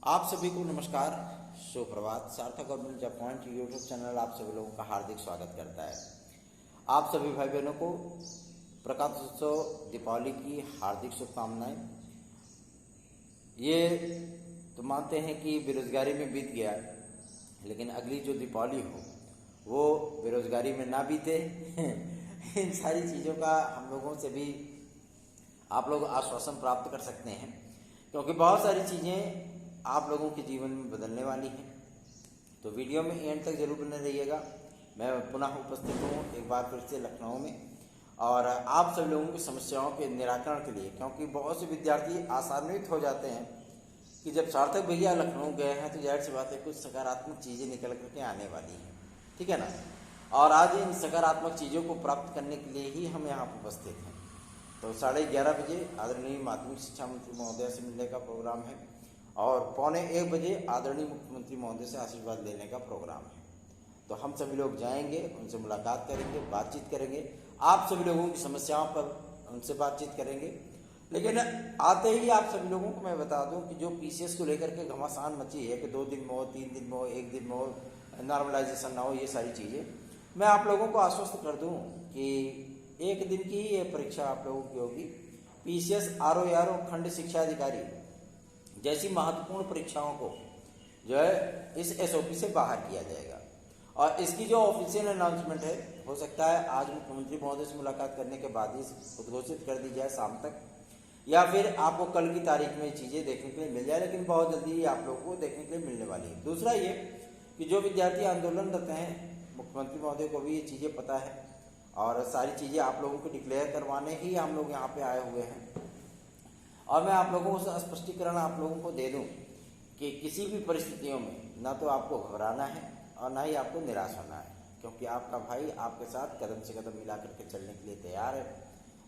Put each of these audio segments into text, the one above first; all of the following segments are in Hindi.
आप सभी को नमस्कार, सुप्रभात। सार्थक और मिर्जा पॉइंट यूट्यूब चैनल आप सभी लोगों का हार्दिक स्वागत करता है। आप सभी भाई बहनों को प्रकाशोत्सव दीपावली की हार्दिक शुभकामनाएं। ये तो मानते हैं कि बेरोजगारी में बीत गया, लेकिन अगली जो दीपावली हो वो बेरोजगारी में ना बीते। इन सारी चीज़ों का हम लोगों से भी आप लोग आश्वासन प्राप्त कर सकते हैं, क्योंकि बहुत सारी चीज़ें आप लोगों के जीवन में बदलने वाली हैं। तो वीडियो में एंड तक जरूर बने रहिएगा। मैं पुनः उपस्थित हूँ एक बार फिर से लखनऊ में, और आप सब लोगों की समस्याओं के निराकरण के लिए, क्योंकि बहुत से विद्यार्थी आशान्वित हो जाते हैं कि जब सार्थक भैया लखनऊ गए हैं तो जाहिर सी बात है कुछ सकारात्मक चीज़ें निकल करके आने वाली हैं, ठीक है ना। और आज इन सकारात्मक चीज़ों को प्राप्त करने के लिए ही हम यहाँ उपस्थित हैं। तो 11:30 बजे आदरणीय माध्यमिक शिक्षा मंत्री महोदय से मिलने का प्रोग्राम है, और 12:45 बजे आदरणीय मुख्यमंत्री महोदय से आशीर्वाद लेने का प्रोग्राम है। तो हम सभी लोग जाएंगे, उनसे मुलाकात करेंगे, बातचीत करेंगे, आप सभी लोगों की समस्याओं पर उनसे बातचीत करेंगे। लेकिन आते ही आप सभी लोगों को मैं बता दूं कि जो पीसीएस को लेकर के घमासान मची है कि 2 दिन में हो, 3 दिन में हो, 1 दिन में हो, नॉर्मलाइजेशन ना हो, ये सारी चीज़ें मैं आप लोगों को आश्वस्त कर दूं कि 1 दिन की ये परीक्षा आप लोगों की होगी। पीसीएस, आरओ खंड शिक्षा अधिकारी जैसी महत्वपूर्ण परीक्षाओं को जो है इस एसओपी से बाहर किया जाएगा। और इसकी जो ऑफिशियल अनाउंसमेंट है, हो सकता है आज मुख्यमंत्री महोदय से मुलाकात करने के बाद ही उद्घोषित कर दी जाए शाम तक, या फिर आपको कल की तारीख में चीज़ें देखने के लिए मिल जाए, लेकिन बहुत जल्दी ही आप लोगों को देखने के लिए मिलने वाली है। दूसरा ये कि जो विद्यार्थी आंदोलनरत हैं, मुख्यमंत्री महोदय को भी ये चीज़ें पता है, और सारी चीज़ें आप लोगों को डिक्लेयर करवाने ही हम लोग यहाँ पे आए हुए हैं। और मैं आप लोगों को स्पष्टीकरण आप लोगों को दे दूं कि किसी भी परिस्थितियों में ना तो आपको घबराना है और ना ही आपको निराश होना है, क्योंकि आपका भाई आपके साथ कदम से कदम मिला करके चलने के लिए तैयार है।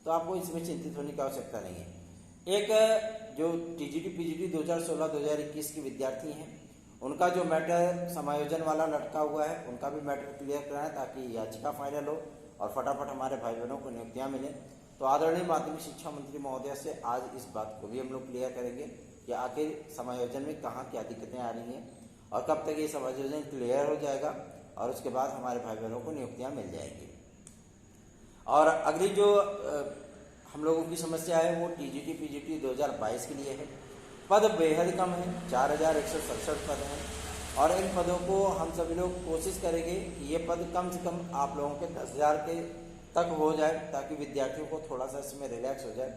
तो आपको इसमें चिंतित होने की आवश्यकता नहीं है। एक जो टीजीटी पीजीटी 2016-2021 के विद्यार्थी हैं, उनका जो मैटर समायोजन वाला लटका हुआ है, उनका भी मैटर क्लियर कराएं ताकि याचिका फाइनल हो और फटाफट हमारे भाई बहनों को नियुक्तियाँ मिलें। तो आदरणीय माध्यमिक शिक्षा मंत्री महोदय से आज इस बात को भी हम लोग क्लियर करेंगे कि आखिर समायोजन में कहाँ क्या दिक्कतें आ रही हैं और कब तक ये समायोजन क्लियर हो जाएगा, और उसके बाद हमारे भाई बहनों को नियुक्तियाँ मिल जाएंगी। और अगली जो हम लोगों की समस्या है वो टीजीटी पीजीटी 2022 के लिए है। पद बेहद कम है, 4167 पद हैं, और इन पदों को हम सभी लोग कोशिश करेंगे कि ये पद कम से कम आप लोगों के 10,000 के तक हो जाए, ताकि विद्यार्थियों को थोड़ा सा इसमें रिलैक्स हो जाए।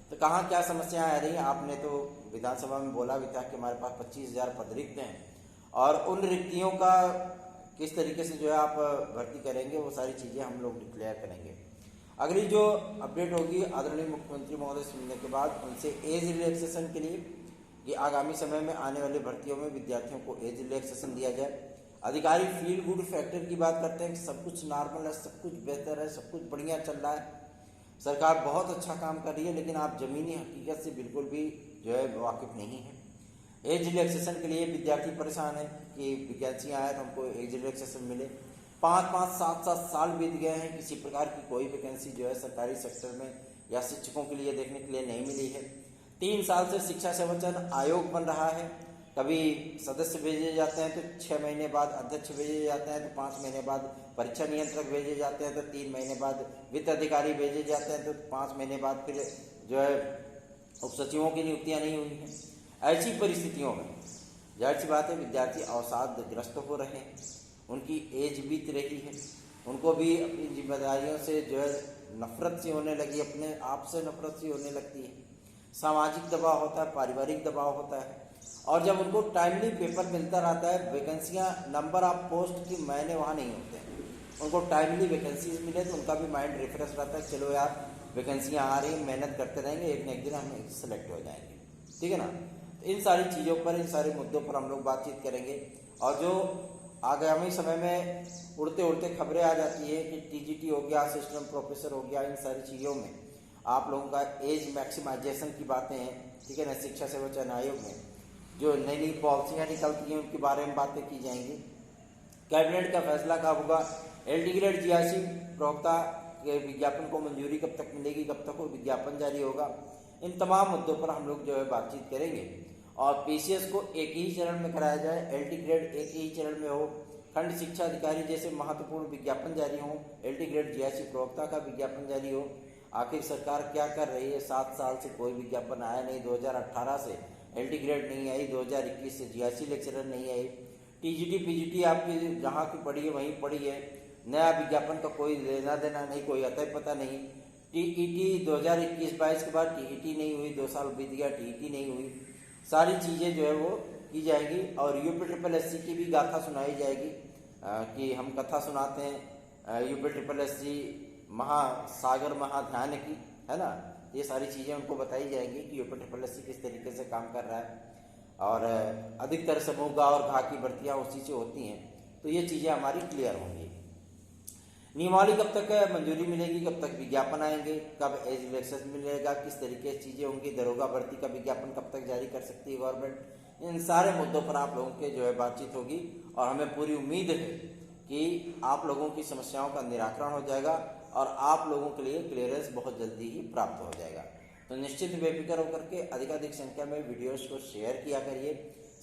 तो कहाँ क्या समस्याएं आ रही हैं, आपने तो विधानसभा में बोला भी था कि हमारे पास 25,000 पद रिक्त हैं, और उन रिक्तियों का किस तरीके से जो है आप भर्ती करेंगे, वो सारी चीज़ें हम लोग डिक्लेयर करेंगे। अगली जो अपडेट होगी आदरणीय मुख्यमंत्री महोदय से मिलने के बाद उनसे एज रिलैक्सेशन के लिए, कि आगामी समय में आने वाली भर्तियों में विद्यार्थियों को एज रिलैक्सेशन दिया जाए। अधिकारी फील गुड फैक्टर की बात करते हैं कि सब कुछ नॉर्मल है, सब कुछ बेहतर है, सब कुछ बढ़िया चल रहा है, सरकार बहुत अच्छा काम कर रही है, लेकिन आप जमीनी हकीकत से बिल्कुल भी जो है वाकिफ नहीं है। एज रिलैक्सेशन के लिए विद्यार्थी परेशान है कि वैकेंसियाँ आए तो हमको एज रिलैक्सेशन मिले। 5-5, 7-7 साल बीत गए हैं, किसी प्रकार की कोई वैकेंसी जो है सरकारी सेक्टर में या शिक्षकों के लिए देखने के लिए नहीं मिली है। 3 साल से शिक्षा संवर्धन आयोग बन रहा है, कभी सदस्य भेजे जाते हैं तो 6 महीने बाद अध्यक्ष भेजे जाते हैं, तो 5 महीने बाद परीक्षा नियंत्रक भेजे जाते हैं, तो 3 महीने बाद वित्त अधिकारी भेजे जाते हैं, तो 5 महीने बाद फिर जो है उप सचिवों की नियुक्तियाँ नहीं हुई हैं। ऐसी परिस्थितियों में जाहिर सी बात है विद्यार्थी अवसादग्रस्त हो रहे हैं, उनकी एज बीत रही है, उनको भी अपनी जिम्मेदारियों से जो है नफरत सी होने लगी, अपने आप से नफरत सी होने लगती है। सामाजिक दबाव होता है, पारिवारिक दबाव होता है, और जब उनको टाइमली पेपर मिलता रहता है, वैकेंसियाँ नंबर ऑफ पोस्ट की मायने वहाँ नहीं होते हैं, उनको टाइमली वैकेंसीज मिले तो उनका भी माइंड रिफ्रेश रहता है, चलो यार वैकेंसियाँ आ रही हैं, मेहनत करते रहेंगे, एक न एक दिन हम सेलेक्ट हो जाएंगे, ठीक है ना। तो इन सारी चीज़ों पर, इन सारे मुद्दों पर हम लोग बातचीत करेंगे। और जो आगामी समय में उड़ते उड़ते खबरें आ जाती है कि टीजीटी हो गया, असिस्टेंट प्रोफेसर हो गया, इन सारी चीज़ों में आप लोगों का एज मैक्सिमाइजेशन की बातें हैं, ठीक है ना। शिक्षा संवर्धन आयोग में जो नई नई पॉलिसियाँ निकलती हैं उनके बारे में बातें की जाएंगी। कैबिनेट का फैसला कब होगा, एल टी ग्रेड जीआईसी प्रवक्ता के विज्ञापन को मंजूरी कब तक मिलेगी, कब तक वो विज्ञापन जारी होगा, इन तमाम मुद्दों पर हम लोग जो है बातचीत करेंगे। और पीसीएस को एक ही चरण में कराया जाए, एलटी ग्रेड एक ही चरण में हो, खंड शिक्षा अधिकारी जैसे महत्वपूर्ण विज्ञापन जारी हो, एलटी ग्रेड जीआईसी प्रवक्ता का विज्ञापन जारी हो। आखिर सरकार क्या कर रही है? 7 साल से कोई विज्ञापन आया नहीं। 2018 से एलटी ग्रेड नहीं आई, 2021 से जीआईसी लेक्चरर नहीं आई, टीजीटी पीजीटी आपकी जहाँ की पड़ी है वहीं पड़ी है। नया विज्ञापन का कोई लेना देना नहीं, कोई अतः पता नहीं। टीईटी 2021-22 के बाद टीईटी नहीं हुई, 2 साल बीत गया, टीईटी नहीं हुई। सारी चीज़ें जो है वो की जाएगी और यूपी की भी गाथा सुनाई जाएगी कि हम कथा सुनाते हैं यूपी महासागर महाध्यान की, है ना। ये सारी चीज़ें उनको बताई जाएंगी कि यूपी किस तरीके से काम कर रहा है और अधिकतर समूह गा और घा की भर्तियाँ उसी से होती हैं। तो ये चीज़ें हमारी क्लियर होंगी। नियमावली कब तक मंजूरी मिलेगी, कब तक विज्ञापन आएंगे, कब एज रिलैक्सेशन मिलेगा, किस तरीके से चीज़ें होंगी, दरोगा भर्ती का विज्ञापन कब तक जारी कर सकती है गवर्नमेंट, इन सारे मुद्दों पर आप लोगों के जो है बातचीत होगी और हमें पूरी उम्मीद है कि आप लोगों की समस्याओं का निराकरण हो जाएगा और आप लोगों के लिए क्लियरेंस बहुत जल्दी ही प्राप्त हो जाएगा। तो निश्चित बेफिक्र होकर के अधिकाधिक संख्या में वीडियोस को शेयर किया करिए।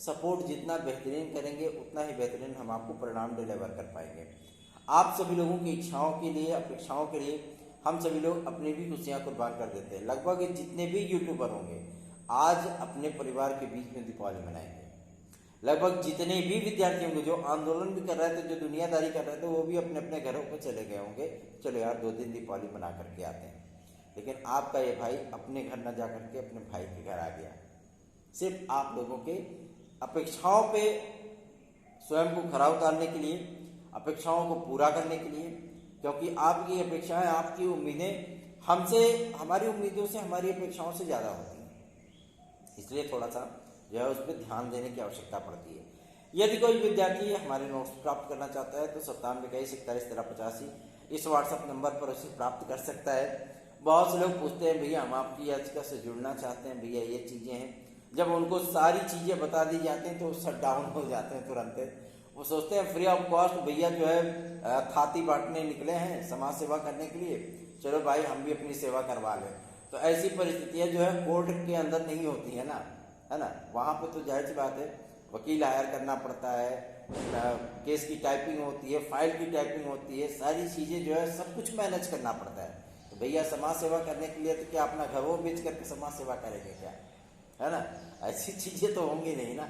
सपोर्ट जितना बेहतरीन करेंगे उतना ही बेहतरीन हम आपको परिणाम डिलीवर कर पाएंगे। आप सभी लोगों की इच्छाओं के लिए, अपेक्षाओं के लिए हम सभी लोग अपनी भी खुशियाँ कुर्बान कर देते हैं। लगभग जितने भी यूट्यूबर होंगे आज अपने परिवार के बीच में दीपावली मनाएंगे। लगभग जितने भी विद्यार्थी होंगे जो आंदोलन भी कर रहे थे, जो दुनियादारी कर रहे थे, वो भी अपने अपने घरों को चले गए होंगे, चलो यार 2 दिन दीपावली मना करके आते हैं। लेकिन आपका ये भाई अपने घर न जा करके अपने भाई के घर आ गया, सिर्फ आप लोगों के अपेक्षाओं पे स्वयं को खरा उतारने के लिए, अपेक्षाओं को पूरा करने के लिए। क्योंकि आपकी अपेक्षाएं, आपकी उम्मीदें हमसे, हमारी उम्मीदों से, हमारी अपेक्षाओं से ज़्यादा होती हैं। इसलिए थोड़ा सा जो है उस पर ध्यान देने की आवश्यकता पड़ती है। यदि कोई विद्यार्थी हमारे नोट्स प्राप्त करना चाहता है तो 9721411385 इस व्हाट्सएप नंबर पर उसे प्राप्त कर सकता है। बहुत से लोग पूछते हैं भैया हम आपकी याचिका से जुड़ना चाहते हैं, भैया ये चीज़ें हैं। जब उनको सारी चीज़ें बता दी जाती हैं तो शट डाउन हो जाते हैं तुरंत। वो सोचते हैं फ्री ऑफ कॉस्ट भैया जो है थाती बांटने निकले हैं समाज सेवा करने के लिए, चलो भाई हम भी अपनी सेवा करवा लें। तो ऐसी परिस्थितियाँ जो है कोर्ट के अंदर नहीं होती है ना, है ना। वहाँ पे तो जाहिर सी बात है वकील हायर करना पड़ता है, केस की टाइपिंग होती है, फाइल की टाइपिंग होती है, सारी चीज़ें जो है सब कुछ मैनेज करना पड़ता है। तो भैया समाज सेवा करने के लिए तो क्या अपना घर वो बेच करके समाज सेवा करेंगे क्या, है ना। ऐसी चीज़ें तो होंगी नहीं ना,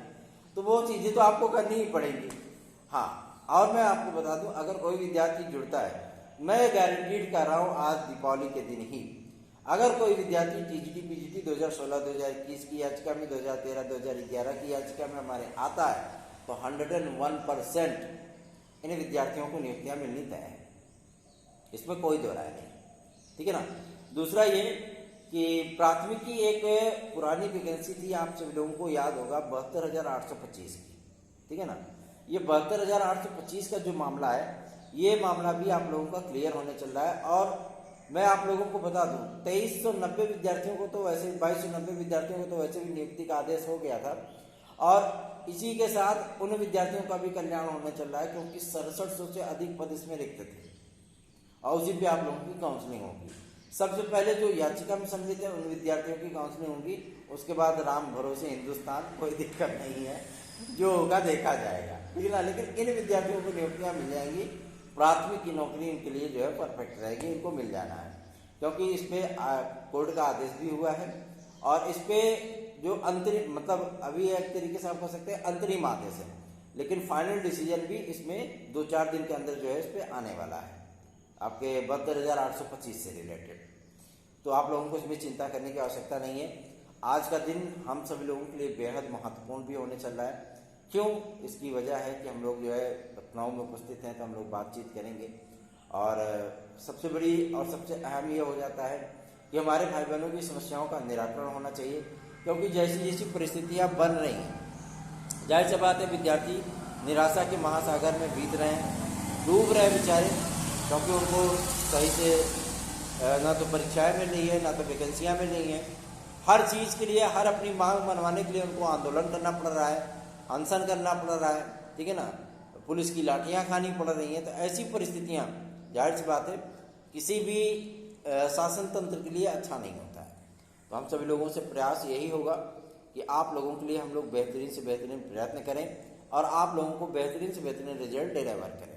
तो वो चीज़ें तो आपको करनी ही पड़ेंगी। हाँ, और मैं आपको बता दूं अगर कोई विद्यार्थी जुड़ता है, मैं गारंटीड कर रहा हूँ आज दीपावली के दिन ही अगर कोई विद्यार्थी टीजीटी पीजीटी 2016-2021 की याचिका में, 2013-2011 की याचिका में हमारे आता है तो 101% इन विद्यार्थियों को नियुक्तियाँ मिलनी तय है, इसमें कोई दो राय नहीं, ठीक है ना। दूसरा ये कि प्राथमिक की एक पुरानी वैकेंसी थी, आप सभी लोगों को याद होगा 72,825 की, ठीक है ना। ये 72,825 का जो मामला है, ये मामला भी आप लोगों का क्लियर होने चल रहा है। और मैं आप लोगों को बता दूं 2390 विद्यार्थियों को तो वैसे, 2290 विद्यार्थियों को तो वैसे भी नियुक्ति का आदेश हो गया था और इसी के साथ उन विद्यार्थियों का भी कल्याण होने चल रहा है क्योंकि 6700 से अधिक पद इसमें रिक्त थे और उसी पे आप लोगों की काउंसलिंग होगी। सबसे पहले जो याचिका में सम्मिलित है उन विद्यार्थियों की काउंसलिंग होगी, उसके बाद राम भरोसे हिंदुस्तान, कोई दिक्कत नहीं है, जो होगा देखा जाएगा, ठीक है ना। लेकिन इन विद्यार्थियों को नियुक्तियाँ मिल जाएंगी, प्राथमिक की नौकरी इनके लिए जो है परफेक्ट रहेगी, इनको मिल जाना है क्योंकि इस पर कोर्ट का आदेश भी हुआ है और इस पर जो अंतरिम, मतलब अभी एक तरीके से आप कह सकते हैं अंतरिम आदेश है, लेकिन फाइनल डिसीजन भी इसमें 2-4 दिन के अंदर जो है इस पर आने वाला है आपके 72,825 से रिलेटेड। तो आप लोगों को इसमें चिंता करने की आवश्यकता नहीं है। आज का दिन हम सभी लोगों के लिए बेहद महत्वपूर्ण भी होने चल रहा है। क्यों? इसकी वजह है कि हम लोग जो है लखनऊ में उपस्थित हैं, तो हम लोग बातचीत करेंगे और सबसे बड़ी और सबसे अहम ये हो जाता है कि हमारे भाई बहनों की समस्याओं का निराकरण होना चाहिए क्योंकि जैसी जैसी परिस्थितियाँ बन रही हैं, जाहिर सी बात है विद्यार्थी निराशा के महासागर में बीत रहे हैं, डूब रहे हैं बेचारे, क्योंकि उनको सही से ना तो परीक्षाएँ मिल रही है, ना तो वैकेंसियाँ मिल रही हैं। हर चीज़ के लिए, हर अपनी मांग मनवाने के लिए उनको आंदोलन करना पड़ रहा है, अनशन करना पड़ रहा है, ठीक है ना, पुलिस की लाठियाँ खानी पड़ रही हैं। तो ऐसी परिस्थितियाँ जाहिर सी बात है किसी भी शासन तंत्र के लिए अच्छा नहीं होता है। तो हम सभी लोगों से प्रयास यही होगा कि आप लोगों के लिए हम लोग बेहतरीन से बेहतरीन प्रयत्न करें और आप लोगों को बेहतरीन से बेहतरीन रिजल्ट डिलीवर करें।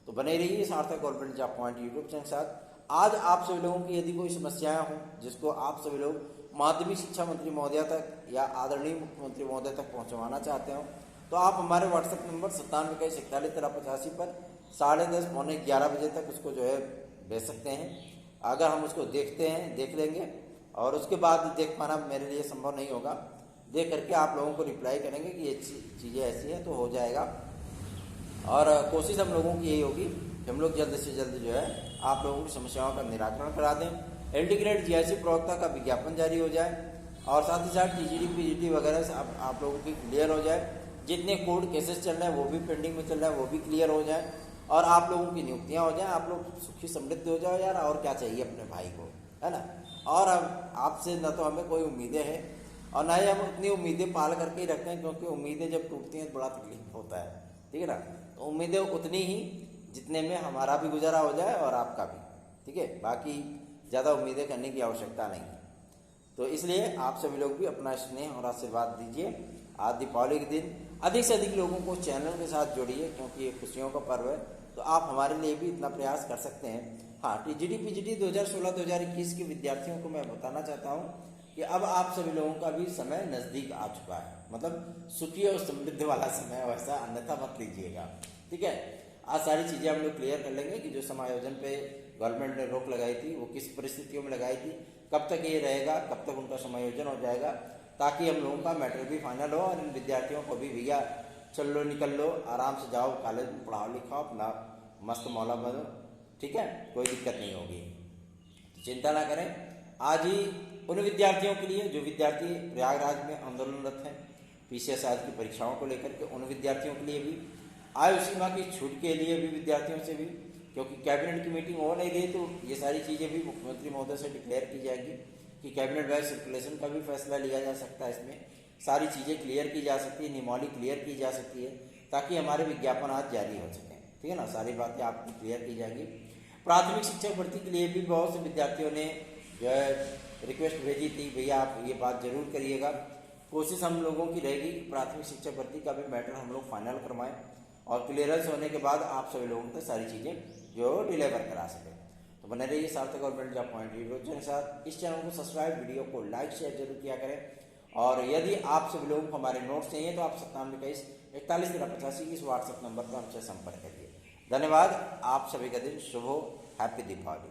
तो बने रहिए सार्थक government job point YouTube channel के साथ। आज आप सभी लोगों की यदि कोई समस्याएं हों जिसको आप सभी लोग माध्यमिक शिक्षा मंत्री महोदया तक या आदरणीय मुख्यमंत्री महोदय तक पहुंचवाना चाहते हो, तो आप हमारे व्हाट्सएप नंबर 9721411385 पर 10:30 पौने 11 बजे तक उसको जो है भेज सकते हैं। अगर हम उसको देखते हैं, देख लेंगे और उसके बाद देख पाना मेरे लिए संभव नहीं होगा, देख करके आप लोगों को रिप्लाई करेंगे कि ये चीज़ें ऐसी हैं तो हो जाएगा। और कोशिश हम लोगों की यही होगी कि हम लोग जल्द से जल्द जो है आप लोगों की समस्याओं का निराकरण करा दें। एल टी ग्रेड जीआईसी प्रवक्ता का विज्ञापन जारी हो जाए और साथ ही साथ टीजीडी पीजीटी वगैरह से आप लोगों की क्लियर हो जाए। जितने कोर्ट केसेस चल रहे हैं वो भी पेंडिंग में चल रहे हैं, वो भी क्लियर हो जाए और आप लोगों की नियुक्तियां हो जाएं। आप लोग सुखी समृद्ध हो जाओ यार, और क्या चाहिए अपने भाई को, है ना। और अब आपसे न तो हमें कोई उम्मीदें हैं और ना ही हम उतनी उम्मीदें पाल करके ही रखते हैं, क्योंकि उम्मीदें जब टूटती हैं तो बड़ा तकलीफ होता है, ठीक है ना। तो उम्मीदें उतनी ही जितने में हमारा भी गुजारा हो जाए और आपका भी, ठीक है। बाकी ज़्यादा उम्मीदें करने की आवश्यकता नहीं है। तो इसलिए आप सभी लोग भी अपना स्नेह और आशीर्वाद दीजिए। आज दीपावली के दिन अधिक से अधिक लोगों को चैनल के साथ जोड़िए, क्योंकि ये खुशियों का पर्व है। तो आप हमारे लिए भी इतना प्रयास कर सकते हैं। हाँ, टीजीडी पीजीटी 2016-2021 के विद्यार्थियों को मैं बताना चाहता हूँ कि अब आप सभी लोगों का भी समय नज़दीक आ चुका है, मतलब सुखी और समृद्ध वाला समय, वैसा अन्यथा मत लीजिएगा, ठीक है। आज सारी चीज़ें हम लोग क्लियर कर लेंगे कि जो समायोजन पे गवर्नमेंट ने रोक लगाई थी वो किस परिस्थितियों में लगाई थी, कब तक ये रहेगा, कब तक उनका समायोजन हो जाएगा, ताकि हम लोगों का मैटर भी फाइनल हो और इन विद्यार्थियों को भी भैया चल लो निकल लो, आराम से जाओ कॉलेज में पढ़ाओ लिखाओ, अपना मस्त मौला बनो, ठीक है, कोई दिक्कत नहीं होगी। तो चिंता ना करें। आज ही उन विद्यार्थियों के लिए जो विद्यार्थी प्रयागराज में आंदोलनरत हैं पीसीएस आदि की परीक्षाओं को लेकर के, उन विद्यार्थियों के लिए भी आयु सीमा की छूट के लिए भी विद्यार्थियों से भी, क्योंकि कैबिनेट की मीटिंग हो नहीं रही तो ये सारी चीज़ें भी मुख्यमंत्री महोदय से डिक्लेयर की जाएगी कि कैबिनेट वाइज सर्कुलेशन का भी फैसला लिया जा सकता है। इसमें सारी चीज़ें क्लियर की जा सकती है, नियमावली क्लियर की जा सकती है, ताकि हमारे विज्ञापन आज जारी हो सकें, ठीक है ना। सारी बातें आपकी क्लियर की जाएंगी। प्राथमिक शिक्षक भर्ती के लिए भी बहुत से विद्यार्थियों ने जो है रिक्वेस्ट भेजी थी, भैया आप ये बात जरूर करिएगा। कोशिश हम लोगों की रहेगी कि प्राथमिक शिक्षक भर्ती का भी मैटर हम लोग फाइनल करवाएं और क्लियरेंस होने के बाद आप सभी लोगों तक सारी चीज़ें जो डिलीवर करा सकें। तो बने रहिए सार्थक government job point YouTube channel के साथ। इस चैनल को सब्सक्राइब, वीडियो को लाइक शेयर जरूर किया करें। और यदि आप सभी लोगों को हमारे नोट्स चाहिए तो आप 9721411385 इस व्हाट्सएप नंबर पर हमसे संपर्क करिए। धन्यवाद। आप सभी का दिन शुभ हो। हैप्पी दीपावली।